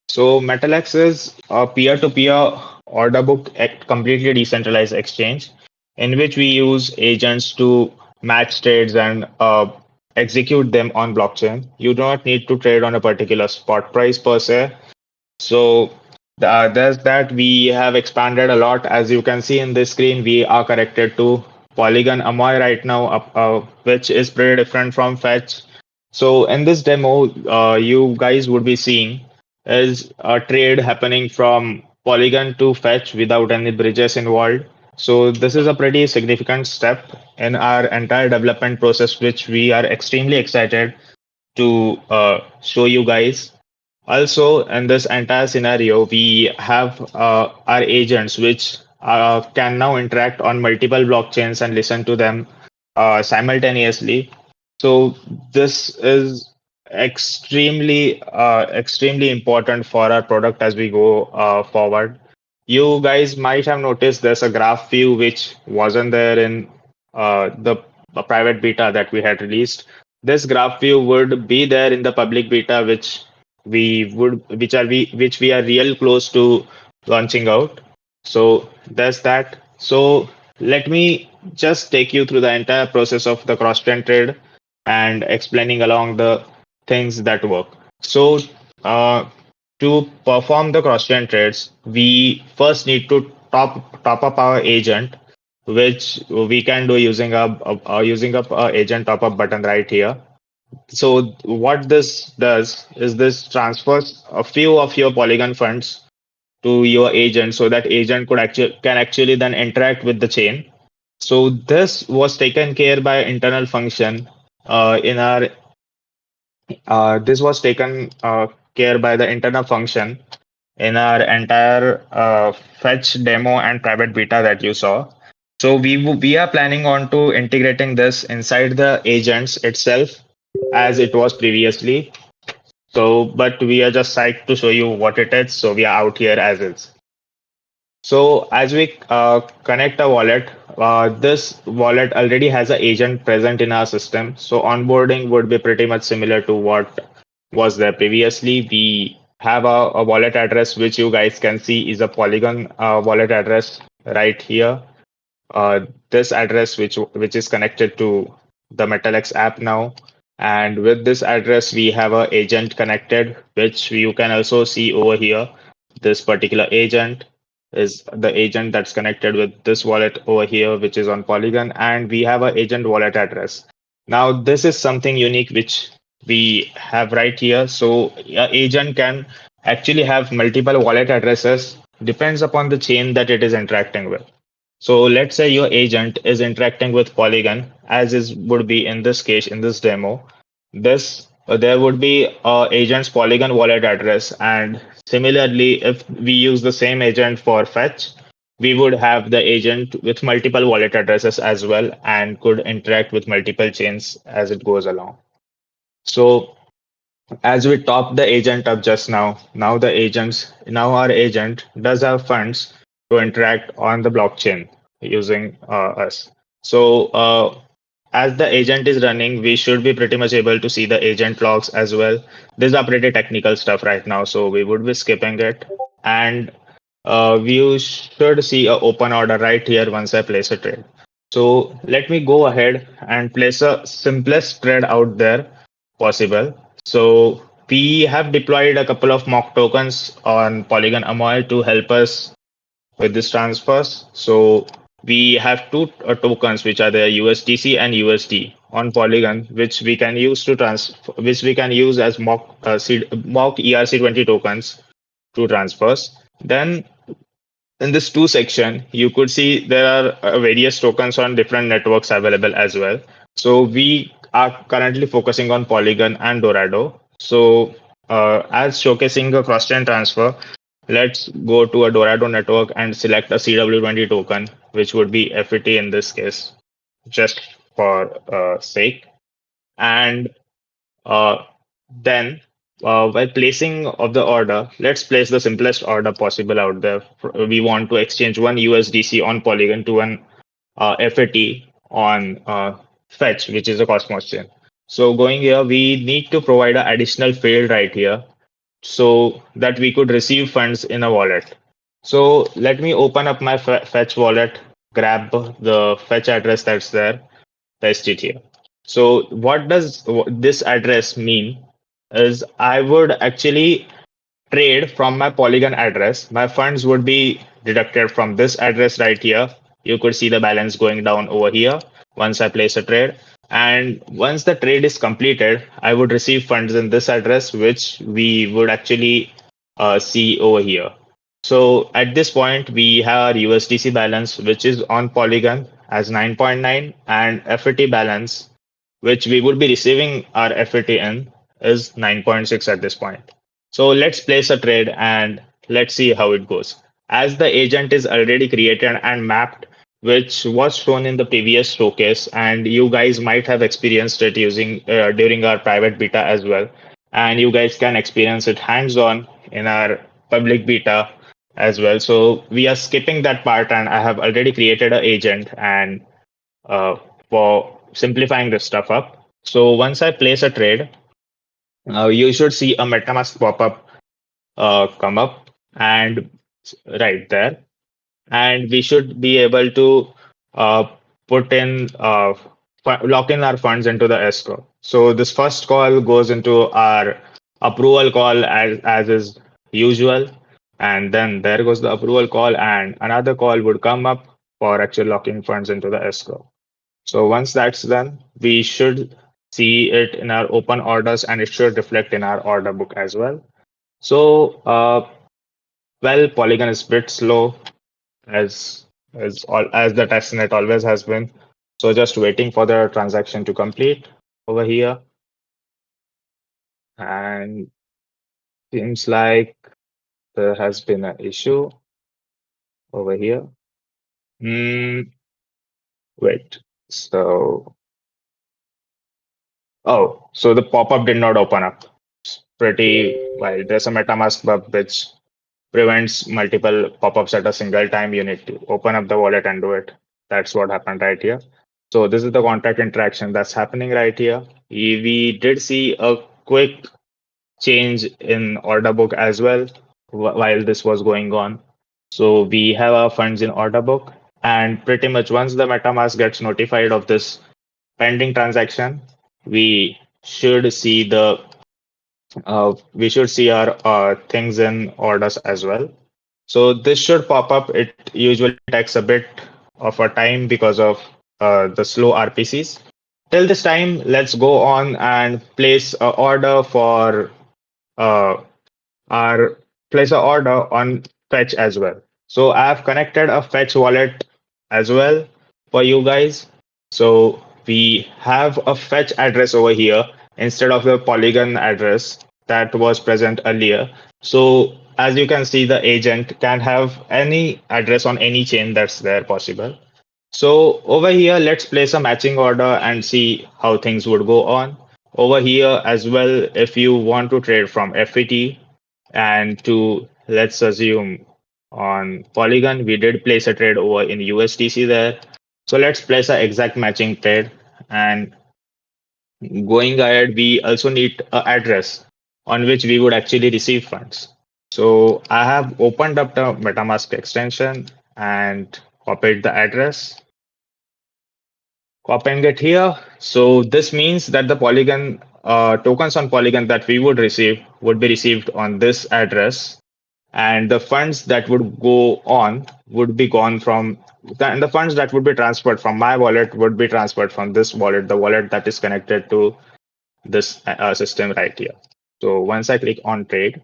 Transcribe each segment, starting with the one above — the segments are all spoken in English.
So MetalX is a peer-to-peer order book completely decentralized exchange in which we use agents to match trades and execute them on blockchain. You do not need to trade on a particular spot price per se. So there's that. We have expanded a lot. As you can see in this screen, we are connected to Polygon Amoy right now, which is pretty different from Fetch. So in this demo, you guys would be seeing is a trade happening from Polygon to Fetch without any bridges involved. So this is a pretty significant step in our entire development process, which we are extremely excited to show you guys. Also, in this entire scenario, we have our agents which can now interact on multiple blockchains and listen to them simultaneously. So this is extremely important for our product as we go forward. You guys might have noticed there's a graph view which wasn't there in the private beta that we had released. This graph view would be there in the public beta, which we are real close to launching out. So that's that. So let me just take you through the entire process of the cross-chain trade and explaining along the things that work. So uh, to perform the cross-chain trades, we first need to top up our agent, which we can do using up a agent top up button right here. So what this does is this transfers a few of your Polygon funds to your agent, so that agent can actually then interact with the chain. So this was taken care by internal function in our this was taken care by the internal function in our entire fetch demo and private beta that you saw. So we are planning on to integrating this inside the agents itself as it was previously. So, but we are just psyched to show you what it is. So we are out here as is. So as we connect a wallet, this wallet already has an agent present in our system. So onboarding would be pretty much similar to what was there previously. We have a wallet address, which you guys can see is a Polygon wallet address right here. This address, which is connected to the MetalX app now. And with this address, we have a agent connected, which you can also see over here. This particular agent is the agent that's connected with this wallet over here, which is on Polygon, and we have a agent wallet address. Now, this is something unique which we have right here. So, a agent can actually have multiple wallet addresses, depends upon the chain that it is interacting with. So let's say your agent is interacting with Polygon, as is would be in this case in this demo. This there would be agent's Polygon wallet address, and similarly, if we use the same agent for fetch, we would have the agent with multiple wallet addresses as well, and could interact with multiple chains as it goes along. So as we top the agent up just now, now our agent does have funds to interact on the blockchain using us. So as the agent is running, we should be pretty much able to see the agent logs as well. These are pretty technical stuff right now, so we would be skipping it. And we should see a open order right here once I place a trade. So let me go ahead and place a simplest trade out there possible. So we have deployed a couple of mock tokens on Polygon Amoy to help us with this transfers. So we have two tokens, which are the USDC and USD on Polygon, which we can use to which we can use as mock ERC20 tokens to transfers. Then in this two section, you could see there are various tokens on different networks available as well. So we are currently focusing on Polygon and Dorado. So as showcasing a cross-chain transfer, let's go to a Dorado network and select a CW20 token, which would be FET in this case, just for sake. And then while placing of the order, let's place the simplest order possible out there. We want to exchange one USDC on Polygon to an FAT on Fetch, which is a Cosmos chain. So going here, we need to provide an additional field right here. so that we could receive funds in a wallet. So let me open up my fetch wallet, grab the fetch address that's there, paste it here. So what does this address mean is I would actually trade from my Polygon address. My funds would be deducted from this address right here. You could see the balance going down over here once I place a trade. And once the trade is completed, I would receive funds in this address, which we would actually see over here. So at this point, we have our USDC balance, which is on Polygon as 9.9, and FAT balance, which we would be receiving our FAT in, is 9.6 at this point. So let's place a trade and let's see how it goes. As the agent is already created and mapped, which was shown in the previous showcase, and you guys might have experienced it using during our private beta as well. And you guys can experience it hands-on in our public beta as well. So we are skipping that part, and I have already created an agent and for simplifying this stuff up. So once I place a trade, you should see a MetaMask pop-up come up and right there, and we should be able to uh, put in lock in our funds into the escrow. So this first call goes into our approval call as is usual, and then there goes the approval call, and another call would come up for actually locking funds into the escrow. So once that's done, we should see it in our open orders, and it should reflect in our order book as well. So, well, Polygon is a bit slow as as the testnet always has been. So just waiting for the transaction to complete over here, and seems like there has been an issue over here. Hmm, wait. So, oh, so the pop-up did not open up. It's pretty wild. There's a MetaMask bug which prevents multiple pop-ups at a single time. You need to open up the wallet and do it. That's what happened right here. So this is the contract interaction that's happening right here. We did see a quick change in order book as well while this was going on. So we have our funds in order book, and pretty much once the MetaMask gets notified of this pending transaction, we should see our things in orders as well. So this should pop up. It usually takes a bit of a time because of the slow RPCs. Till this time, let's go on and place a order for uh, our place a order on Fetch as well. So I have connected a Fetch wallet as well for you guys. So we have a Fetch address over here instead of the Polygon address that was present earlier. So as you can see, the agent can have any address on any chain that's there possible. So over here, let's place a matching order and see how things would go on. Over here as well, if you want to trade from FET and to, let's assume, on Polygon, we did place a trade over in USDC there. So let's place an exact matching trade. And going ahead, we also need an address on which we would actually receive funds. So I have opened up the MetaMask extension and copied the address, copying it here. So this means that the Polygon tokens on Polygon that we would receive would be received on this address, and the funds that would go on would be gone from and the funds that would be transferred from my wallet would be transferred from this wallet, the wallet that is connected to this system right here. So once I click on trade,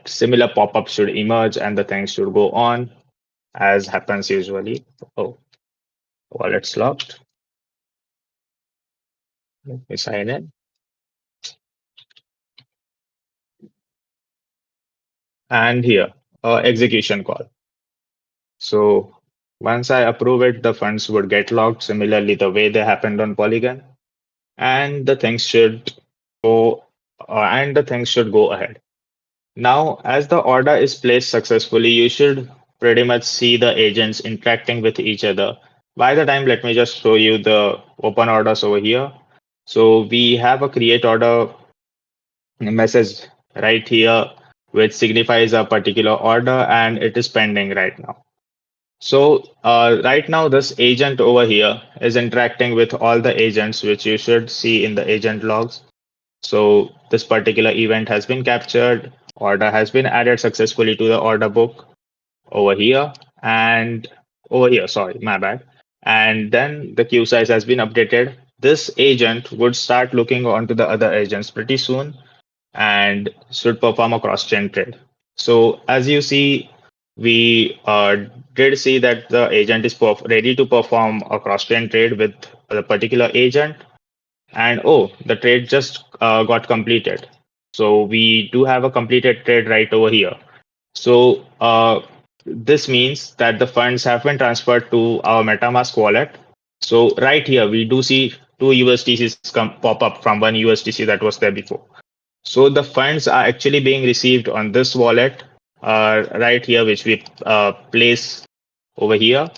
similar pop-up should emerge and the things should go on as happens usually. Oh, wallet's locked. Let me sign in. And here, execution call. So once I approve it, the funds would get locked similarly the way they happened on Polygon, and the things should go ahead. Now, as the order is placed successfully, you should pretty much see the agents interacting with each other. By the time, let me just show you the open orders over here. So we have a create order message right here, which signifies a particular order, and it is pending right now. So right now, this agent over here is interacting with all the agents, which you should see in the agent logs. So this particular event has been captured, order has been added successfully to the order book over here, and over here, sorry, my bad. And then the queue size has been updated. This agent would start looking onto the other agents pretty soon and should perform a cross-chain trade. So as you see, we did see that the agent is ready to perform a cross-chain trade with a particular agent, and oh, the trade just got completed. So we do have a completed trade right over here. So this means that the funds have been transferred to our MetaMask wallet. So right here, we do see two USDCs pop up from one USDC that was there before. So the funds are actually being received on this wallet right here, which we place over here.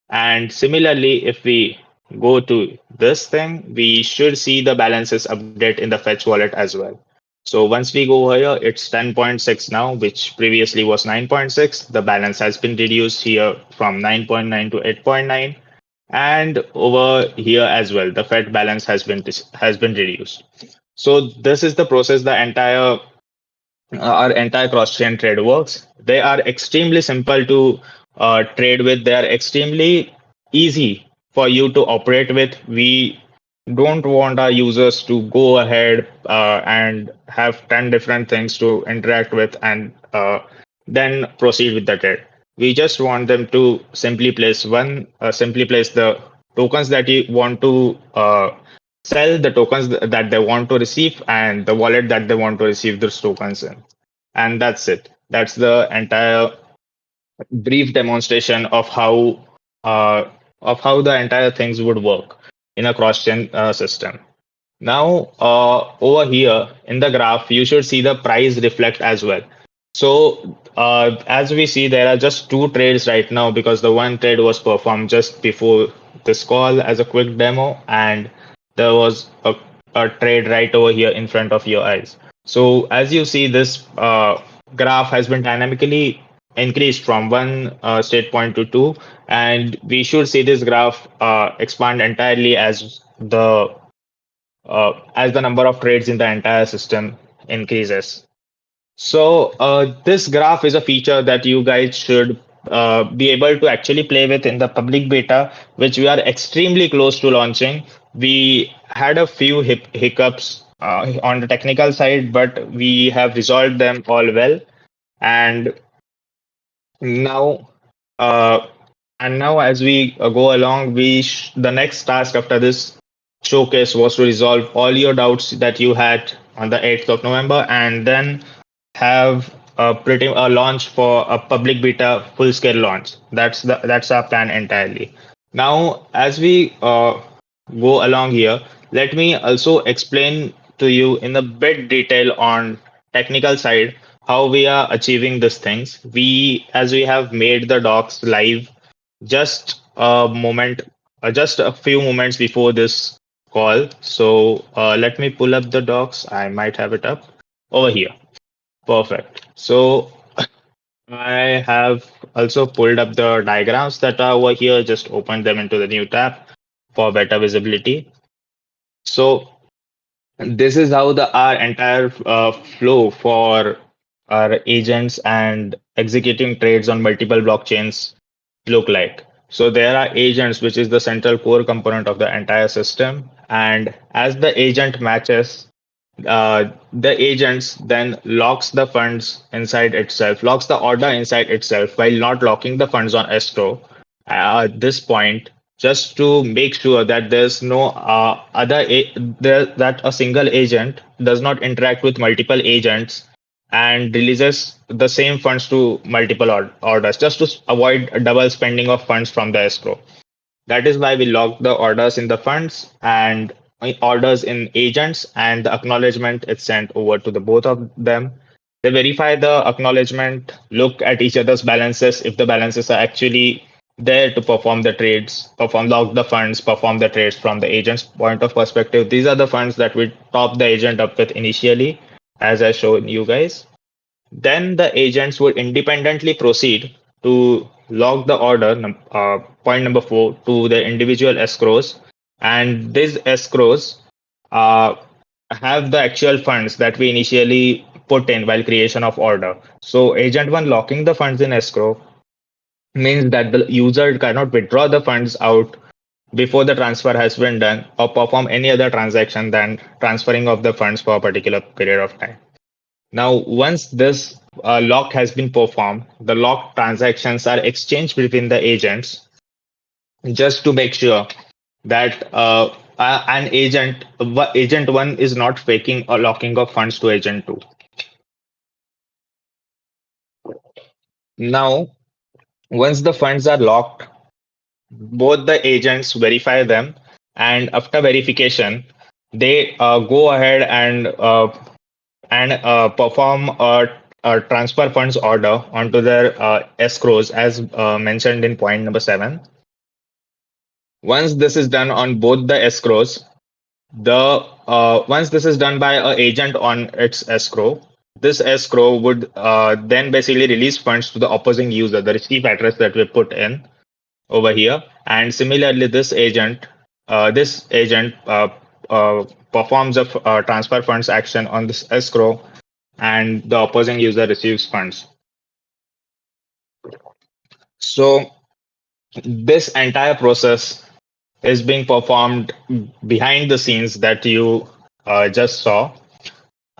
And similarly, if we go to this thing, we should see the balances update in the fetch wallet as well. So once we go here, it's 10.6 now, which previously was 9.6. The balance has been reduced here from 9.9 to 8.9. And over here as well, the Fed balance has been reduced. So this is the process the entire our entire cross-chain trade works. They are extremely simple to trade with. They are extremely easy for you to operate with. We don't want our users to go ahead and have 10 different things to interact with and then proceed with the trade. We just want them to simply place the tokens that you want to sell, the tokens that they want to receive, and the wallet that they want to receive those tokens in. And that's it. That's the entire brief demonstration of how the entire things would work in a cross-chain system. Now, over here in the graph, you should see the price reflect as well. So, as we see, there are just two trades right now because the one trade was performed just before this call as a quick demo, and there was a trade right over here in front of your eyes. So, as you see, this graph has been dynamically increased from one state point to two, and we should see this graph expand entirely as the number of trades in the entire system increases. So this graph is a feature that you guys should be able to actually play with in the public beta, which we are extremely close to launching. We had a few hiccups on the technical side, but we have resolved them all well. And now, uh, now as we go along, the next task after this showcase was to resolve all your doubts that you had on the 8th of November, and then have a launch for a public beta full scale launch. That's our plan entirely. Now, as we go along here, let me also explain to you in a bit detail on technical side how we are achieving these things. As we have made the docs live just just a few moments before this call. So let me pull up the docs. I might have it up over here. Perfect. So I have also pulled up the diagrams that are over here, just opened them into the new tab for better visibility. So this is how our entire flow for our agents and executing trades on multiple blockchains look like. So there are agents, which is the central core component of the entire system. And as the agent matches, the agents then locks the funds inside itself, locks the order inside itself while not locking the funds on escrow at this point, just to make sure that there's no that a single agent does not interact with multiple agents and releases the same funds to multiple orders, just to avoid double spending of funds from the escrow. That is why we lock the orders in the funds and orders in agents, and the acknowledgement is sent over to the both of them. They verify the acknowledgement, look at each other's balances. If the balances are actually there to perform the trades, lock the funds, perform the trades from the agent's point of perspective. These are the funds that we top the agent up with initially. as I showed you guys. Then the agents would independently proceed to log the order, point number 4, to the individual escrows. And these escrows uh, have the actual funds that we initially put in while creation of order. So agent 1 locking the funds in escrow means that the user cannot withdraw the funds out before the transfer has been done or perform any other transaction than transferring of the funds for a particular period of time. Now, once this lock has been performed, the locked transactions are exchanged between the agents just to make sure that an agent one is not faking a locking of funds to agent two. Now, once the funds are locked, both the agents verify them, and after verification, they go ahead and perform a transfer funds order onto their escrows as mentioned in point number 7. Once this is done on both the escrows, the once this is done by an agent on its escrow, this escrow would then basically release funds to the opposing user, the receive address that we put in over here. And similarly, this agent performs a transfer funds action on this escrow, and the opposing user receives funds. So this entire process is being performed behind the scenes that you just saw.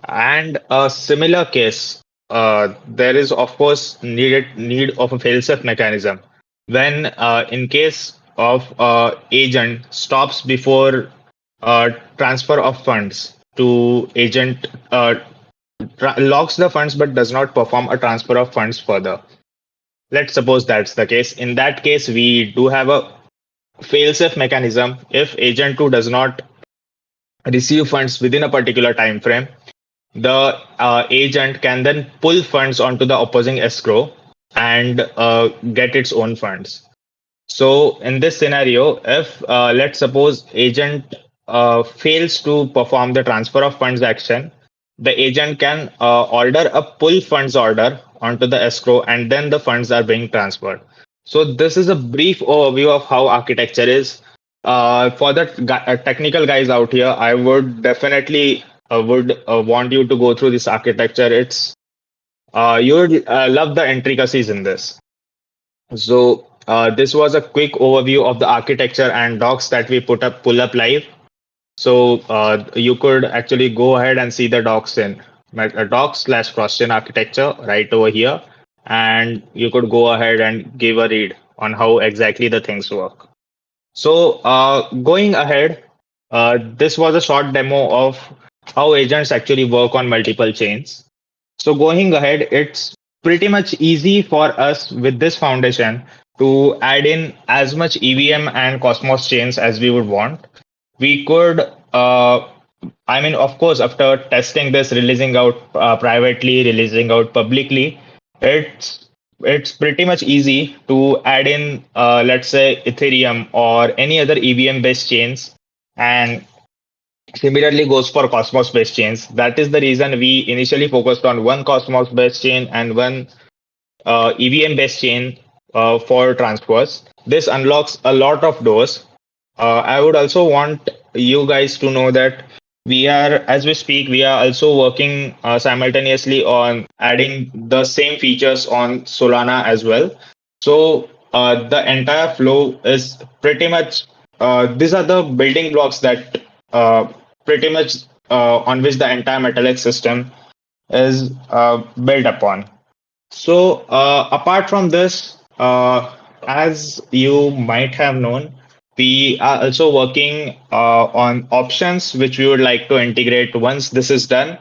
And a similar case, there is of course need of a fail-safe mechanism when, in case of agent stops before transfer of funds to agent, locks the funds but does not perform a transfer of funds further. Let's suppose that's the case. In that case, we do have a fail-safe mechanism. If agent 2 does not receive funds within a particular time frame, the agent can then pull funds onto the opposing escrow and get its own funds. So in this scenario, if let's suppose agent fails to perform the transfer of funds action, the agent can order a pull funds order onto the escrow, and then the funds are being transferred. So this is a brief overview of how architecture is. For the technical guys out here, I would definitely would want you to go through this architecture. It's you would love the intricacies in this. So this was a quick overview of the architecture and docs that we pull up live. So you could actually go ahead and see the docs in docs / cross-chain architecture right over here, and you could go ahead and give a read on how exactly the things work. So going ahead, this was a short demo of how agents actually work on multiple chains. So going ahead, it's pretty much easy for us with this foundation to add in as much EVM and Cosmos chains as we would want. We could, I mean, of course, after testing this, releasing out privately, releasing out publicly, it's it's pretty much easy to add in, let's say, Ethereum or any other EVM based chains, and similarly goes for Cosmos based chains. That is the reason we initially focused on one Cosmos based chain and one EVM based chain for transfers. This unlocks a lot of doors. I would also want you guys to know that we are, as we speak, we are also working simultaneously on adding the same features on Solana as well. So the entire flow is pretty much, these are the building blocks that pretty much on which the entire Metalex system is built upon. So, apart from this, as you might have known, we are also working on options which we would like to integrate once this is done.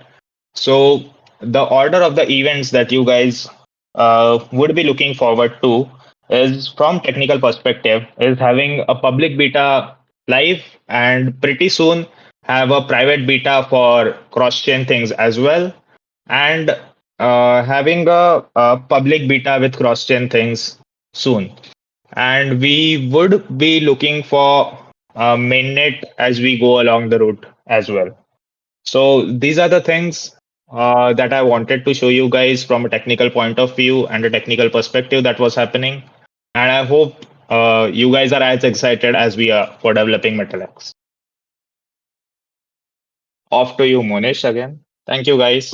So, the order of the events that you guys would be looking forward to is, from technical perspective, is having a public beta live, and pretty soon have a private beta for cross-chain things as well, and having a public beta with cross-chain things soon. And we would be looking for mainnet as we go along the route as well. So these are the things. that I wanted to show you guys from a technical point of view and a technical perspective that was happening. And I hope you guys are as excited as we are for developing MetalX. Off to you, Monish, again. Thank you, guys.